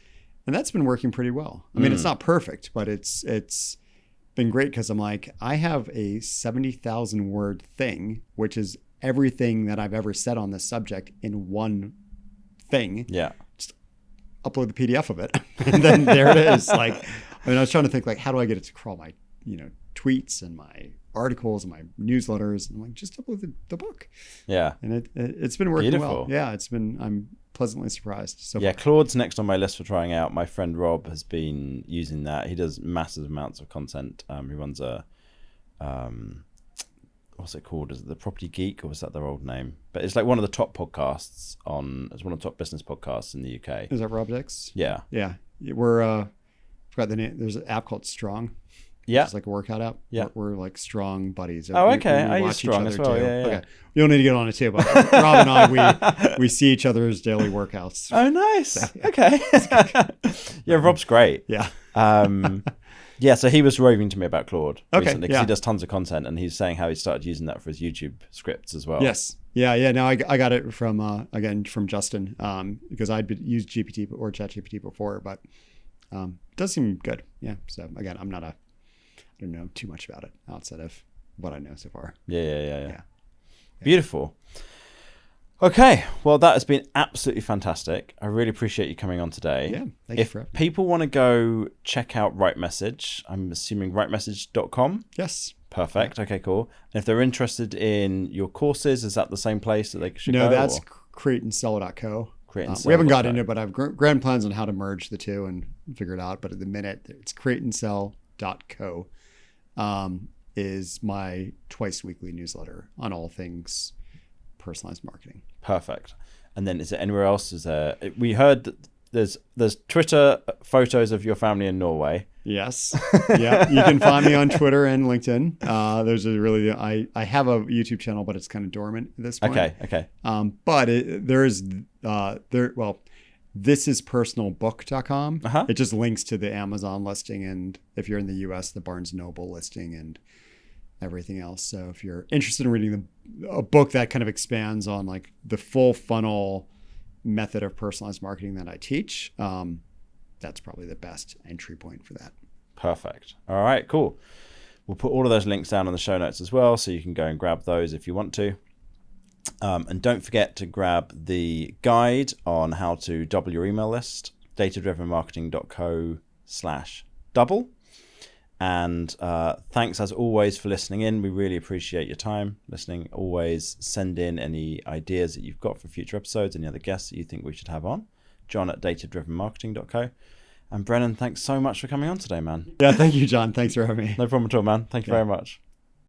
And that's been working pretty well. I mean, it's not perfect, but it's been great because I'm like, I have a 70,000 word thing, which is everything that I've ever said on this subject in one thing. Yeah. Just upload the PDF of it. And then there it is. Like, I mean, I was trying to think like, how do I get it to crawl my, tweets and my articles and my newsletters? And I'm like, just upload the book. Yeah. And it's been working well. Yeah. I'm pleasantly surprised. So yeah. Claude's next on my list for trying out. My friend Rob has been using that. He does massive amounts of content. He runs a, what's it called? Is it The Property Geek, or was that their old name? But it's like one of the top podcasts it's one of the top business podcasts in the UK. Is that Rob Dix? Yeah. Yeah. We're, forgot the name. There's an app called Strong. Yeah. It's like a workout app. Yeah. We're like Strong buddies. Oh, okay. I use Strong as well. Yeah. Okay. You don't need to get on it too, but Rob and I, we see each other's daily workouts. Oh, nice. So, yeah. Okay. Yeah. Rob's great. Yeah. Yeah, so he was raving to me about Claude recently because yeah. he does tons of content, and he's saying how he started using that for his YouTube scripts as well. Yes. Yeah. No, I got it from, from Justin, because I'd used GPT or ChatGPT before, but it does seem good. Yeah. So again, I don't know too much about it outside of what I know so far. Yeah. Beautiful. Okay, well, that has been absolutely fantastic. I really appreciate you coming on today. Yeah, thank you for having me. If people want to go check out Right Message, I'm assuming rightmessage.com? Yes. Perfect. Okay, cool. And if they're interested in your courses, is that the same place that they should go? No, that's createandsell.co. We haven't got into it, but I have grand plans on how to merge the two and figure it out. But at the minute, it's createandsell.co is my twice weekly newsletter on all things personalized marketing. Perfect. And then is there anywhere else? We heard that there's Twitter photos of your family in Norway. Yes. Yeah. You can find me on Twitter and LinkedIn. Those are really I have a YouTube channel, but it's kind of dormant at this point. Okay. But this is personalbook.com. Uh-huh. It just links to the Amazon listing, and if you're in the US, the Barnes Noble listing and everything else. So if you're interested in reading a book that kind of expands on like the full funnel method of personalized marketing that I teach, that's probably the best entry point for that. Perfect. All right, cool. We'll put all of those links down in the show notes as well, so you can go and grab those if you want to. And don't forget to grab the guide on how to double your email list, datadrivenmarketing.co/double. And thanks as always for listening in. We really appreciate your time listening. Always send in any ideas that you've got for future episodes, any other guests that you think we should have on. John at datadrivenmarketing.co. And Brennan, thanks so much for coming on today, man. Yeah, thank you, John. Thanks for having me. No problem at all, man. Thank you very much.